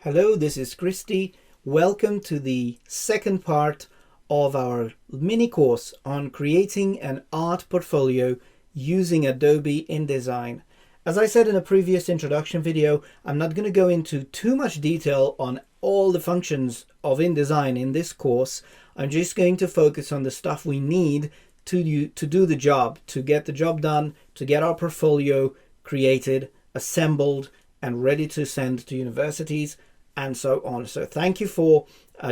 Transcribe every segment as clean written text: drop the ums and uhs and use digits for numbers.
Hello, this is Christy. Welcome to the second part of our mini course on creating an art portfolio using Adobe InDesign. As I said in a previous introduction video, I'm not going to go into too much detail on all the functions of InDesign in this course. I'm just going to focus on the stuff we need to do the job, to get the job done, to get our portfolio created, assembled, and ready to send to universities, and so on. So thank you for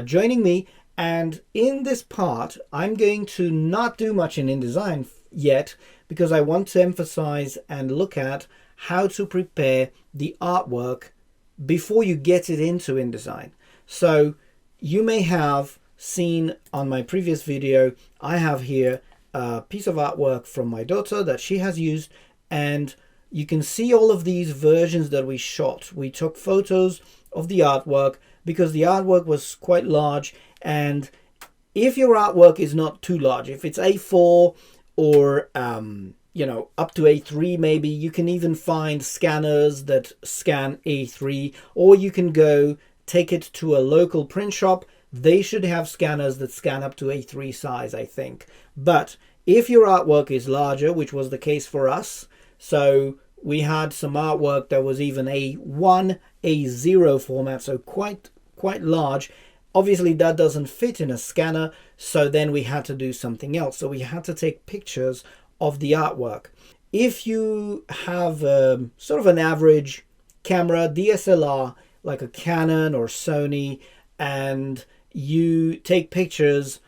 joining me. And in this part, I'm going to not do much in InDesign yet, because I want to emphasize and look at how to prepare the artwork before you get it into InDesign. So you may have seen on my previous video, I have here a piece of artwork from my daughter that she has used, and you can see all of these versions that we shot. We took photos of the artwork because the artwork was quite large, and if your artwork is not too large, if it's A4 or up to A3 maybe, you can even find scanners that scan A3, or you can go take it to a local print shop. They should have scanners that scan up to A3 size, I think. But if your artwork is larger, which was the case for us, so we had some artwork that was even A1, A0 format, so quite large. Obviously that doesn't fit in a scanner, so then we had to do something else. So we had to take pictures of the artwork. If you have sort of an average camera, DSLR, like a Canon or Sony, and you take pictures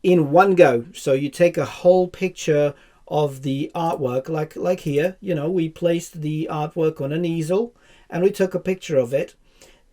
in one go, so you take a whole picture of the artwork, like here, we placed the artwork on an easel and we took a picture of it.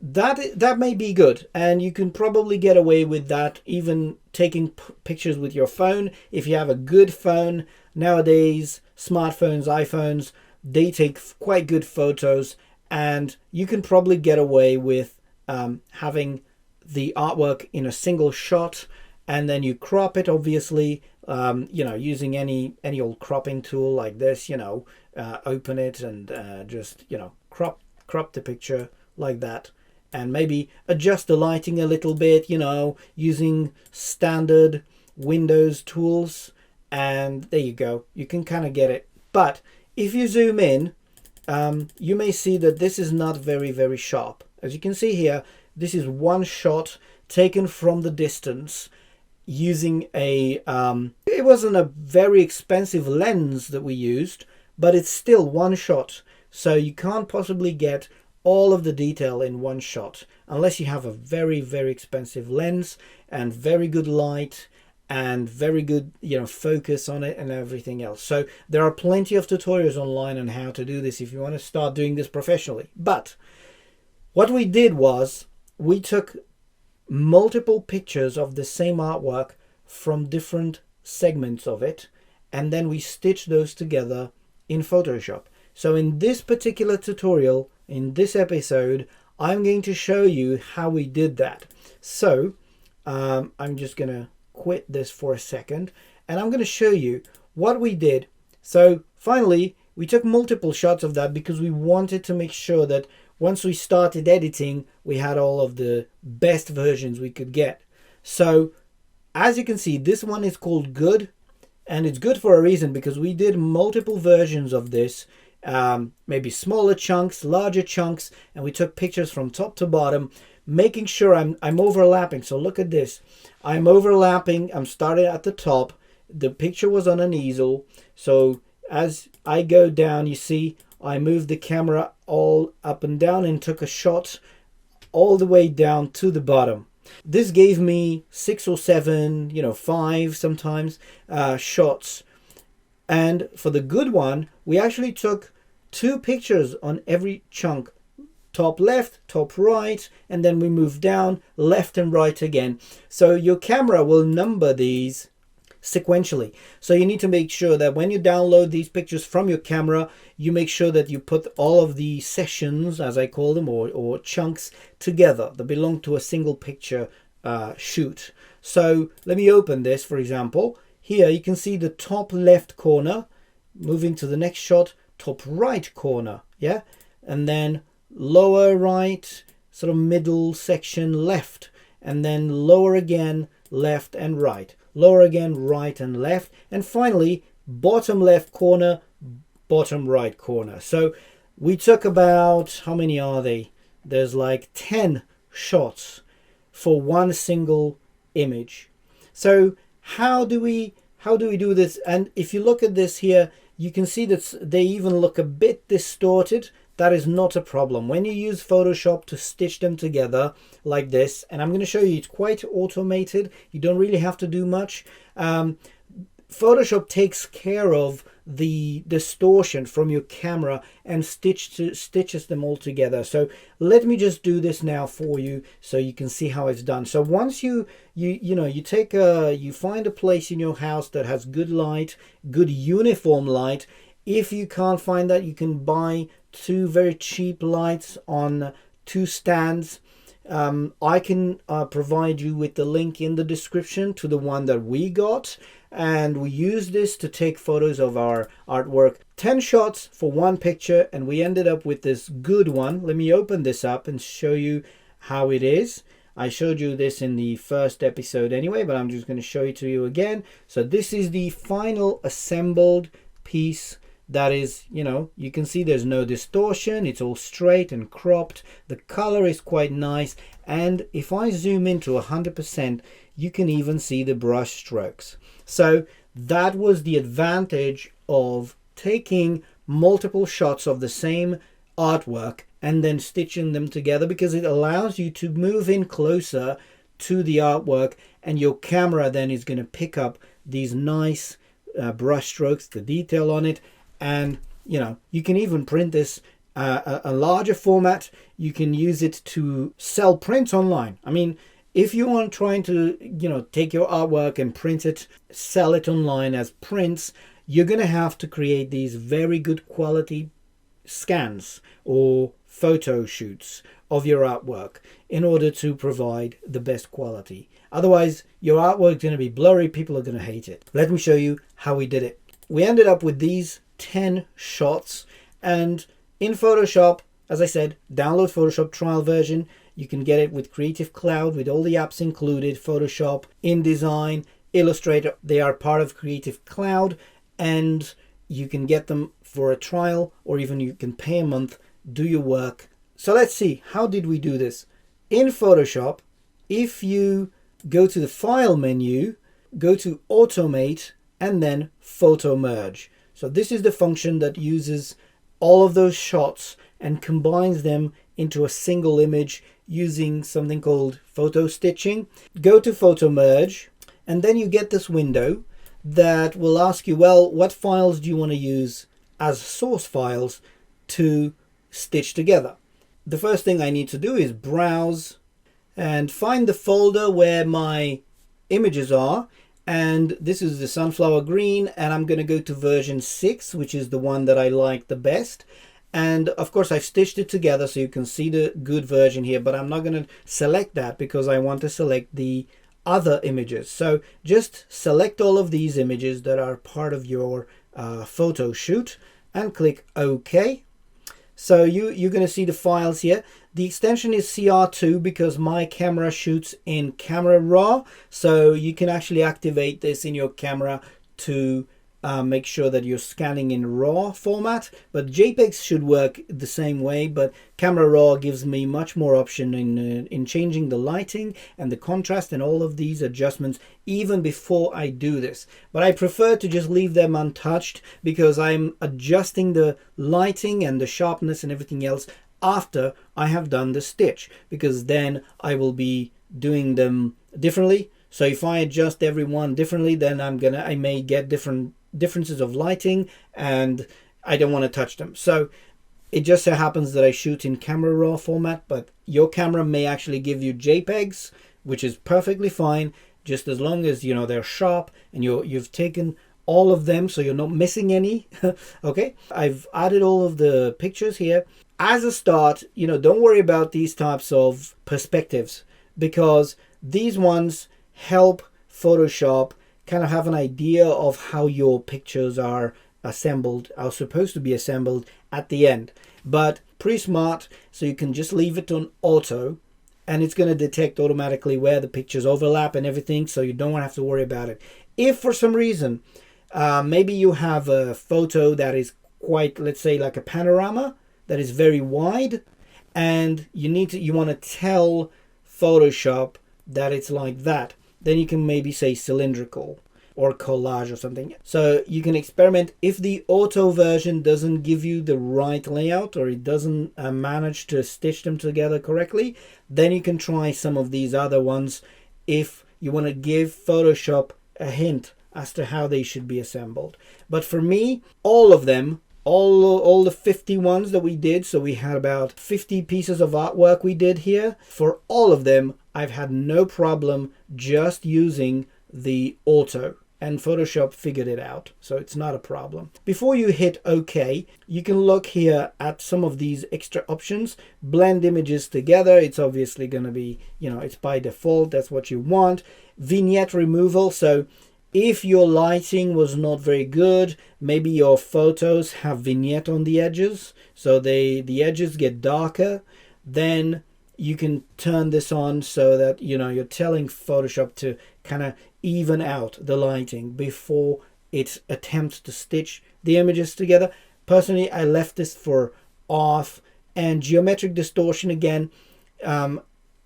That may be good, and you can probably get away with that, even taking pictures with your phone. If you have a good phone, nowadays smartphones, iPhones, they take quite good photos, and you can probably get away with having the artwork in a single shot, and then you crop it, obviously, using any old cropping tool like this, open it and just, crop the picture like that, and maybe adjust the lighting a little bit, using standard Windows tools, and there you go. You can kind of get it. But if you zoom in, you may see that this is not very, very sharp. As you can see here, this is one shot taken from the distance using it wasn't a very expensive lens that we used, but it's still one shot. So you can't possibly get all of the detail in one shot unless you have a very, very expensive lens and very good light and very good focus on it and everything else. So there are plenty of tutorials online on how to do this if you want to start doing this professionally. But what we did was we took multiple pictures of the same artwork from different segments of it, and then we stitched those together in Photoshop. So in this particular tutorial, in this episode, I'm going to show you how we did that. So I'm just gonna quit this for a second, and I'm going to show you what we did. So finally we took multiple shots of that because we wanted to make sure that once we started editing, we had all of the best versions we could get. So as you can see, this one is called Good, and it's good for a reason, because we did multiple versions of this, maybe smaller chunks, larger chunks, and we took pictures from top to bottom, making sure I'm overlapping. So look at this. I'm overlapping. I'm starting at the top. The picture was on an easel. So as I go down, you see, I moved the camera all up and down and took a shot all the way down to the bottom. This gave me 6 or 7, 5 sometimes shots. And for the good one, we actually took 2 pictures on every chunk. Top left, top right, and then we move down left and right again. So your camera will number these sequentially. So you need to make sure that when you download these pictures from your camera, you make sure that you put all of the sessions, as I call them, or chunks together that belong to a single picture shoot. So let me open this, for example. Here you can see the top left corner. Moving to the next shot, top right corner, yeah? And then lower right, sort of middle section left, and then lower again, left and right, lower again, right and left, and finally bottom left corner, bottom right corner. So we took about, how many are they? There's like 10 shots for one single image. So how do we do this? And if you look at this here, you can see that they even look a bit distorted. That is not a problem. When you use Photoshop to stitch them together like this, and I'm going to show you, it's quite automated. You don't really have to do much. Photoshop takes care of the distortion from your camera and stitches them all together. So let me just do this now for you so you can see how it's done. So once you find a place in your house that has good light, good uniform light. If you can't find that, you can buy two very cheap lights on two stands. I can provide you with the link in the description to the one that we got, and we use this to take photos of our artwork. 10 shots for one picture, and we ended up with this good one. Let me open this up and show you how it is. I showed you this in the first episode anyway, but I'm just going to show it to you again. So this is the final assembled piece. That is, you can see there's no distortion. It's all straight and cropped. The color is quite nice. And if I zoom into 100%, you can even see the brush strokes. So that was the advantage of taking multiple shots of the same artwork and then stitching them together, because it allows you to move in closer to the artwork, and your camera then is going to pick up these nice brush strokes, the detail on it. And you can even print this a larger format. You can use it to sell prints online. I mean, if you are trying to take your artwork and print it, sell it online as prints, you're going to have to create these very good quality scans or photo shoots of your artwork in order to provide the best quality. Otherwise, your artwork is going to be blurry. People are going to hate it. Let me show you how we did it. We ended up with these 10 shots, and in Photoshop, as I said, download Photoshop trial version. You can get it with Creative Cloud with all the apps included, Photoshop, InDesign, Illustrator. They are part of Creative Cloud, and you can get them for a trial, or even you can pay a month, do your work. So let's see, how did we do this? In Photoshop, if you go to the File menu, go to Automate, and then Photo Merge. So this is the function that uses all of those shots and combines them into a single image using something called photo stitching. Go to Photo Merge, and then you get this window that will ask you, well, what files do you want to use as source files to stitch together? The first thing I need to do is browse and find the folder where my images are. And this is the sunflower green, and I'm going to go to version 6, which is the one that I like the best. And of course I've stitched it together so you can see the good version here, but I'm not going to select that because I want to select the other images. So just select all of these images that are part of your photo shoot and click OK. So you're going to see the files here. The extension is CR2 because my camera shoots in Camera Raw. So you can actually activate this in your camera to make sure that you're scanning in RAW format. But JPEGs should work the same way. But Camera Raw gives me much more option in changing the lighting and the contrast and all of these adjustments even before I do this. But I prefer to just leave them untouched because I'm adjusting the lighting and the sharpness and everything else after I have done the stitch, because then I will be doing them differently. So if I adjust every one differently, then I may get differences of lighting and I don't want to touch them. So it just so happens that I shoot in Camera Raw format, but your camera may actually give you JPEGs, which is perfectly fine, just as long as they're sharp and you've taken all of them so you're not missing any. Okay, I've added all of the pictures here. As a start, don't worry about these types of perspectives, because these ones help Photoshop kind of have an idea of how your pictures are supposed to be assembled at the end. but pretty smart. So you can just leave it on auto, and it's going to detect automatically where the pictures overlap and everything, so you don't have to worry about it. If for some reason maybe you have a photo that is quite, let's say, like a panorama that is very wide, and you want to tell Photoshop that it's like that, then you can maybe say cylindrical or collage or something. So you can experiment. If the auto version doesn't give you the right layout, or it doesn't manage to stitch them together correctly, then you can try some of these other ones if you want to give Photoshop a hint as to how they should be assembled. But for me, all of them, all the 50 ones that we did, so we had about 50 pieces of artwork we did here, for all of them I've had no problem just using the auto, and Photoshop figured it out, so it's not a problem. Before you hit OK, you can look here at some of these extra options. Blend images together, it's obviously going to be, it's by default, that's what you want. Vignette removal, so if your lighting was not very good, maybe your photos have vignette on the edges, so the edges get darker, then you can turn this on so that you're telling Photoshop to kind of even out the lighting before it attempts to stitch the images together. Personally, I left this for off. And geometric distortion, again,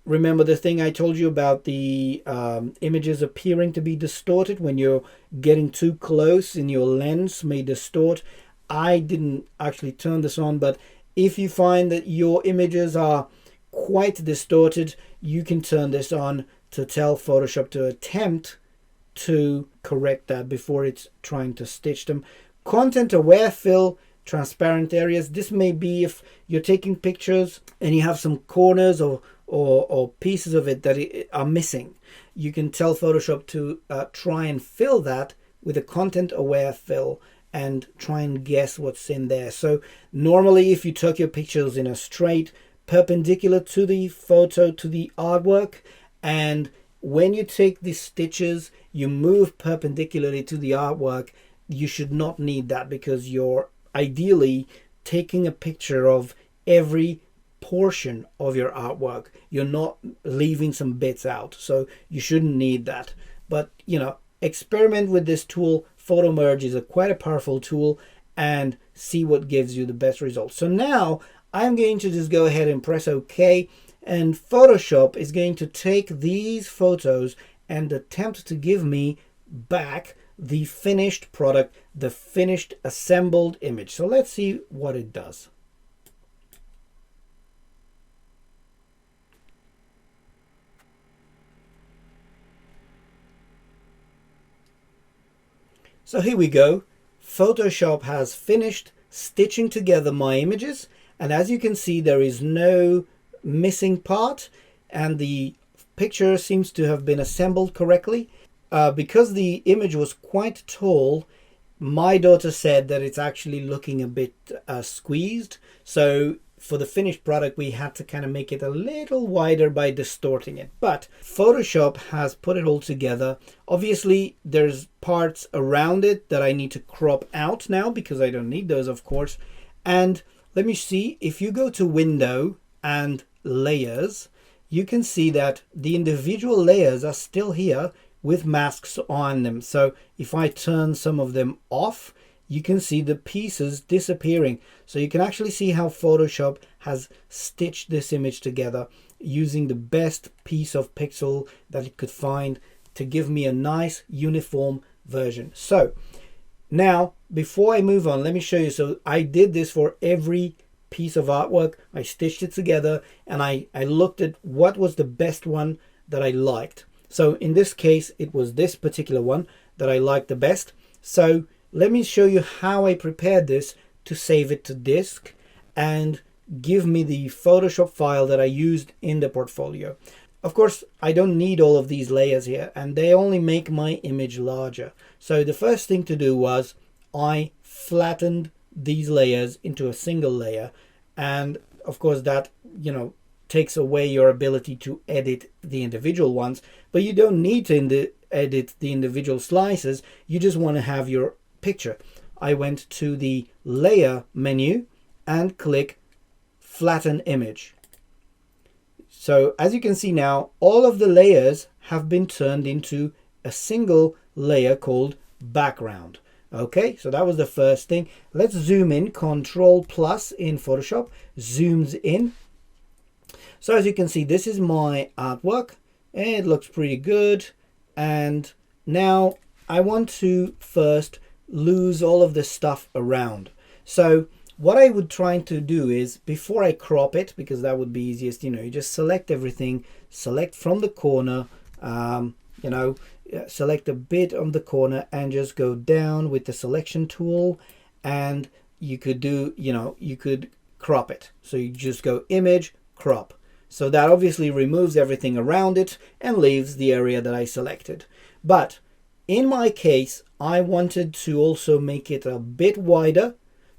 remember the thing I told you about the images appearing to be distorted when you're getting too close and your lens may distort. I didn't actually turn this on, but if you find that your images are quite distorted, you can turn this on to tell Photoshop to attempt to correct that before it's trying to stitch them. Content aware fill, transparent areas. This may be if you're taking pictures and you have some corners or pieces of it that are missing. You can tell Photoshop to try and fill that with a content aware fill and try and guess what's in there. So normally if you took your pictures in a straight perpendicular to the photo, to the artwork, and when you take the stitches you move perpendicularly to the artwork, you should not need that, because you're ideally taking a picture of every portion of your artwork. You're not leaving some bits out, so you shouldn't need that. But experiment with this tool. Photo merge is quite a powerful tool, and see what gives you the best results. So now I'm going to just go ahead and press OK, and Photoshop is going to take these photos and attempt to give me back the finished product, the finished assembled image. So let's see what it does. So here we go. Photoshop has finished stitching together my images, and as you can see there is no missing part, and the picture seems to have been assembled correctly. Because the image was quite tall, my daughter said that it's actually looking a bit squeezed. So for the finished product, we had to kind of make it a little wider by distorting it. But Photoshop has put it all together. Obviously, there's parts around it that I need to crop out now because I don't need those, of course. And let me see, if you go to Window and Layers, you can see that the individual layers are still here with masks on them. So if I turn some of them off, you can see the pieces disappearing. So you can actually see how Photoshop has stitched this image together using the best piece of pixel that it could find to give me a nice uniform version. So now, before I move on, let me show you. So I did this for every piece of artwork. I stitched it together and I looked at what was the best one that I liked. So in this case, it was this particular one that I liked the best. So let me show you how I prepared this to save it to disk and give me the Photoshop file that I used in the portfolio. Of course, I don't need all of these layers here, and they only make my image larger. So the first thing to do was I flattened these layers into a single layer, and of course that takes away your ability to edit the individual ones, but you don't need to edit the individual slices. You just want to have your picture. I went to the layer menu and click flatten image. So as you can see now, all of the layers have been turned into a single layer called background. Okay, so that was the first thing. Let's zoom in. Control plus in Photoshop zooms in. So as you can see, this is my artwork. It looks pretty good. And now I want to first lose all of the stuff around. So what I would try to do is, before I crop it, because that would be easiest, you just select everything, select from the corner, select a bit on the corner and just go down with the selection tool, and you could do, you could crop it. So you just go image, crop. So that obviously removes everything around it and leaves the area that I selected. But in my case, I wanted to also make it a bit wider.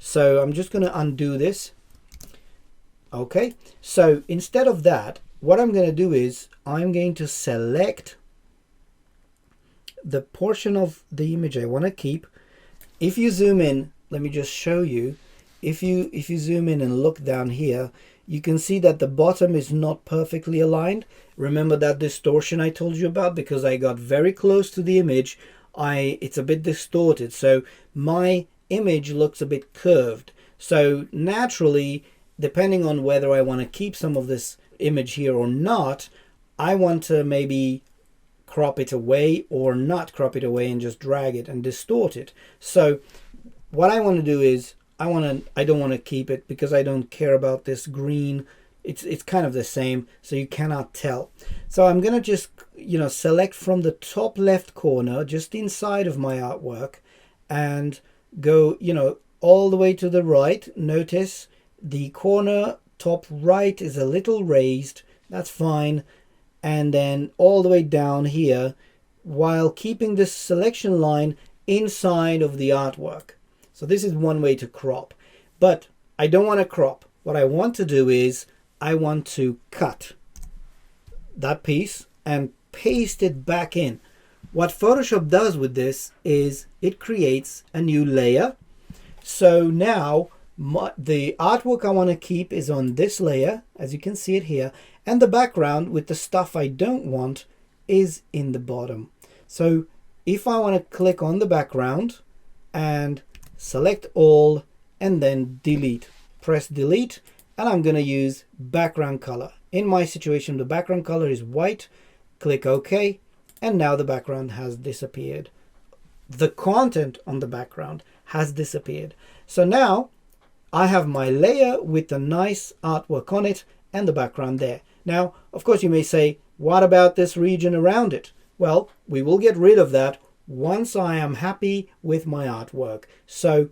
So I'm just going to undo this. Okay, so instead of that, what I'm going to do is I'm going to select the portion of the image I want to keep. If you zoom in, let me just show you. If you zoom in and look down here, you can see that the bottom is not perfectly aligned. Remember that distortion I told you about? Because I got very close to the image, it's a bit distorted. So my image looks a bit curved. So naturally, depending on whether I want to keep some of this image here or not, I want to maybe crop it away or not crop it away and just drag it and distort it. So what I want to do is I don't want to keep it because I don't care about this green. It's kind of the same, so you cannot tell. So I'm going to just select from the top left corner just inside of my artwork and go all the way to the right. Notice the corner top right is a little raised. That's fine. And then all the way down here, while keeping this selection line inside of the artwork. So this is one way to crop, but I don't want to crop. What I want to do is I want to cut that piece and paste it back in. What Photoshop does with this is it creates a new layer. So now the artwork I want to keep is on this layer, as you can see it here, and the background with the stuff I don't want is in the bottom. So if I want to click on the background and select all and then delete, press delete, and I'm going to use background color. In my situation, the background color is white. Click OK, and now the background has disappeared. The content on the background has disappeared. So now I have my layer with the nice artwork on it and the background there. Now, of course, you may say, what about this region around it? Well, we will get rid of that once I am happy with my artwork. So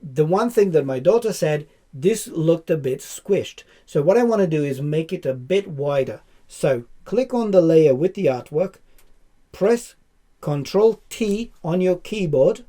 the one thing that my daughter said, this looked a bit squished. So what I want to do is make it a bit wider. So click on the layer with the artwork, press Ctrl T on your keyboard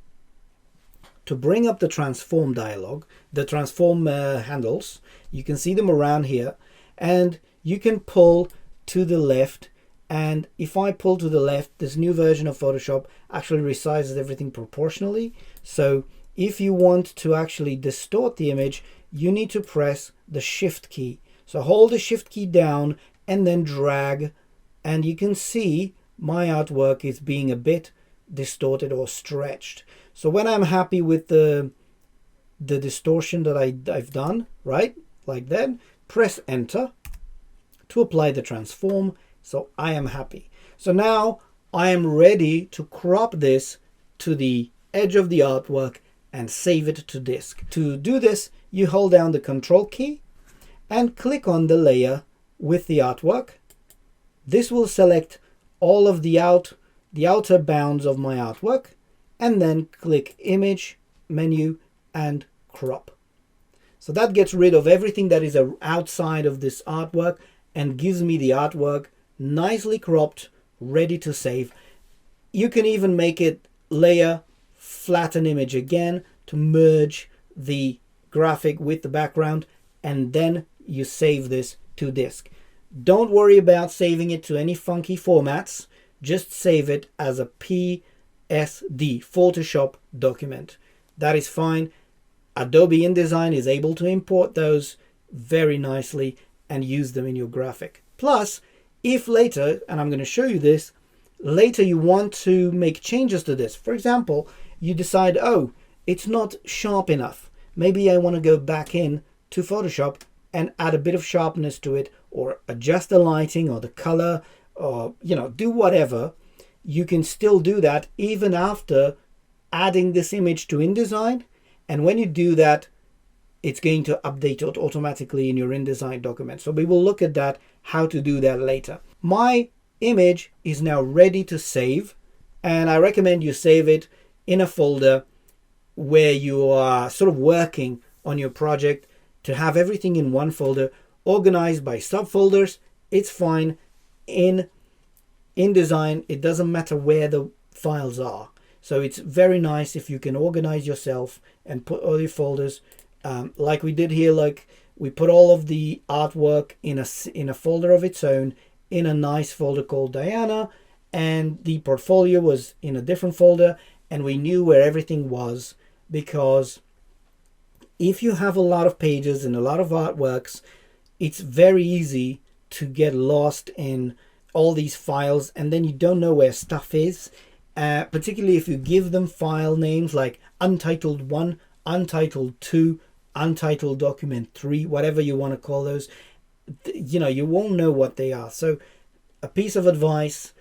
to bring up the transform dialog, the transform handles. You can see them around here, and you can pull to the left. And if I pull to the left, this new version of Photoshop actually resizes everything proportionally. So if you want to actually distort the image, you need to press the Shift key. So hold the Shift key down and then drag, and you can see my artwork is being a bit distorted or stretched. So when I'm happy with the distortion that I've done, right, like that, press Enter to apply the transform. So I am happy. So now I am ready to crop this to the edge of the artwork and save it to disk. To do this, you hold down the Control key and click on the layer with the artwork. This will select all of the outer bounds of my artwork, and then click Image, Menu, and Crop. So that gets rid of everything that is outside of this artwork and gives me the artwork nicely cropped, ready to save. You can even make it layer, flatten image again to merge the graphic with the background, and then you save this to disk. Don't worry about saving it to any funky formats. Just save it as a PSD Photoshop document. That is fine. Adobe InDesign is able to import those very nicely and use them in your graphic. Plus, if later, and I'm going to show you this, later you want to make changes to this. For example, you decide, oh, it's not sharp enough. Maybe I want to go back in to Photoshop and add a bit of sharpness to it, or adjust the lighting or the color, or, you know, do whatever. You can still do that even after adding this image to InDesign. And when you do that, it's going to update it automatically in your InDesign document. So we will look at that, how to do that later. My image is now ready to save, and I recommend you save it in a folder where you are sort of working on your project, to have everything in one folder, organized by subfolders. It's fine. In InDesign, it doesn't matter where the files are. So it's very nice if you can organize yourself and put all your folders, like we did here. Like we put all of the artwork in a folder of its own, in a nice folder called Diana, and the portfolio was in a different folder, and we knew where everything was, because if you have a lot of pages and a lot of artworks, it's very easy to get lost in all these files, and then you don't know where stuff is, particularly if you give them file names like Untitled 1, Untitled 2, Untitled Document 3, whatever you want to call those. You know, you won't know what they are. So a piece of advice,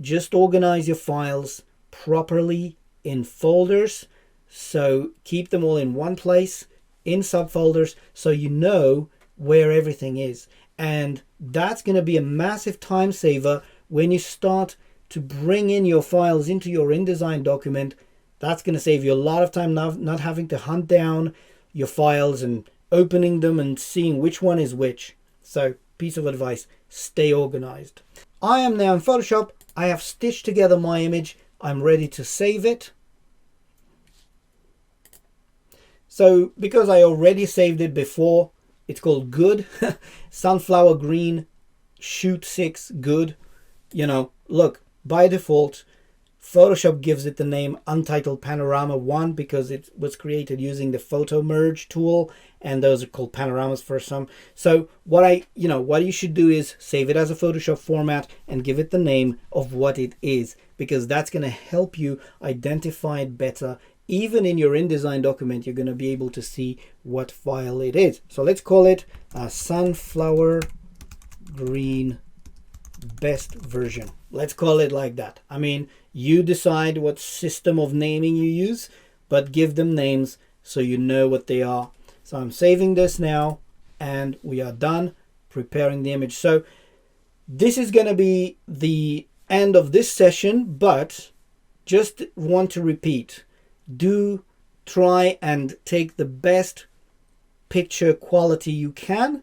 just organize your files properly in folders. So keep them all in one place, in subfolders, so you know where everything is. And that's going to be a massive time saver when you start to bring in your files into your InDesign document. That's going to save you a lot of time, not having to hunt down your files and opening them and seeing which one is which. So, piece of advice, stay organized. I am now in Photoshop. I have stitched together my image. I'm ready to save it. So, because I already saved it before, it's called good. Sunflower green, shoot 6, good. You know, look, by default, Photoshop gives it the name Untitled Panorama 1 because it was created using the photo merge tool, and those are called panoramas for some. So what you should do is save it as a Photoshop format and give it the name of what it is, because that's going to help you identify it better. Even in your InDesign document, you're going to be able to see what file it is. So let's call it Sunflower Green Best Version. Let's call it like that. I mean, you decide what system of naming you use, but give them names so you know what they are. So I'm saving this now, and we are done preparing the image. So this is going to be the end of this session, but just want to repeat. Do try and take the best picture quality you can.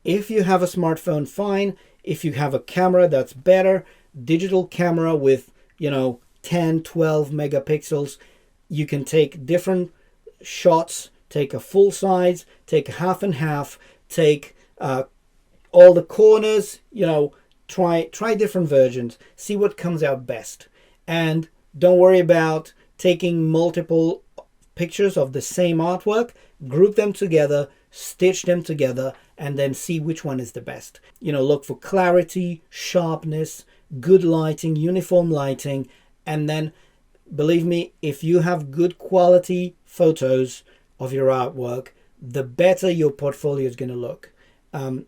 If you have a smartphone, fine. If you have a camera, that's better. Digital camera with, 10, 12 megapixels. You can take different shots, take a full size, take a half and half, take all the corners, try different versions, see what comes out best. And don't worry about taking multiple pictures of the same artwork, group them together, stitch them together, and then see which one is the best. Look for clarity, sharpness, good lighting, uniform lighting, and then believe me, if you have good quality photos of your artwork, the better your portfolio is going to look.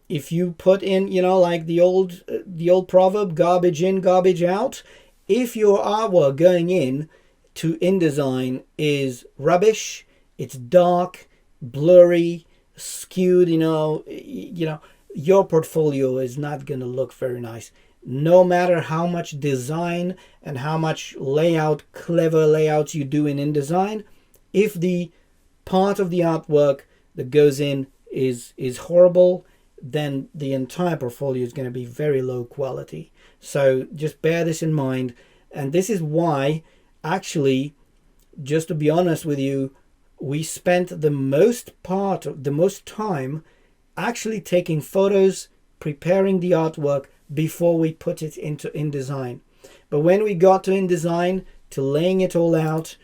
If you put in, like the old proverb, garbage in, garbage out, if your artwork going in to InDesign is rubbish, it's dark, blurry, skewed, your portfolio is not going to look very nice. No matter how much design and how much clever layouts you do in InDesign, if the part of the artwork that goes in is horrible, then the entire portfolio is going to be very low quality. So just bear this in mind. And this is why, actually, just to be honest with you, we spent the most time actually taking photos, preparing the artwork before we put it into InDesign. But when we got to InDesign, to laying it all out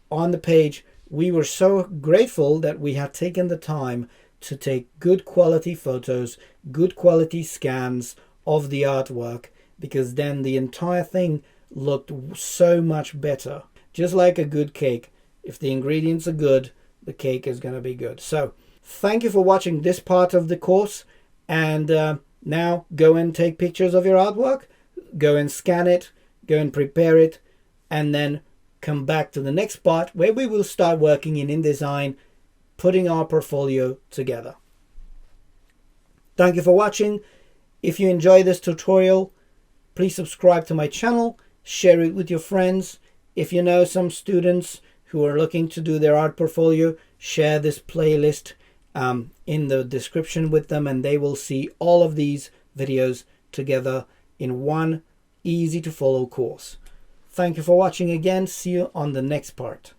on the page, we were so grateful that we had taken the time to take good quality photos, good quality scans of the artwork, because then the entire thing looked so much better. Just like a good cake, if the ingredients are good, the cake is going to be good. So thank you for watching this part of the course, and now go and take pictures of your artwork, go and scan it, go and prepare it, and then come back to the next part where we will start working in InDesign, putting our portfolio together. Thank you for watching. If you enjoy this tutorial, please subscribe to my channel, share it with your friends. If you know some students who are looking to do their art portfolio, share this playlist in the description with them, and they will see all of these videos together in one easy to follow course. Thank you for watching again. See you on the next part.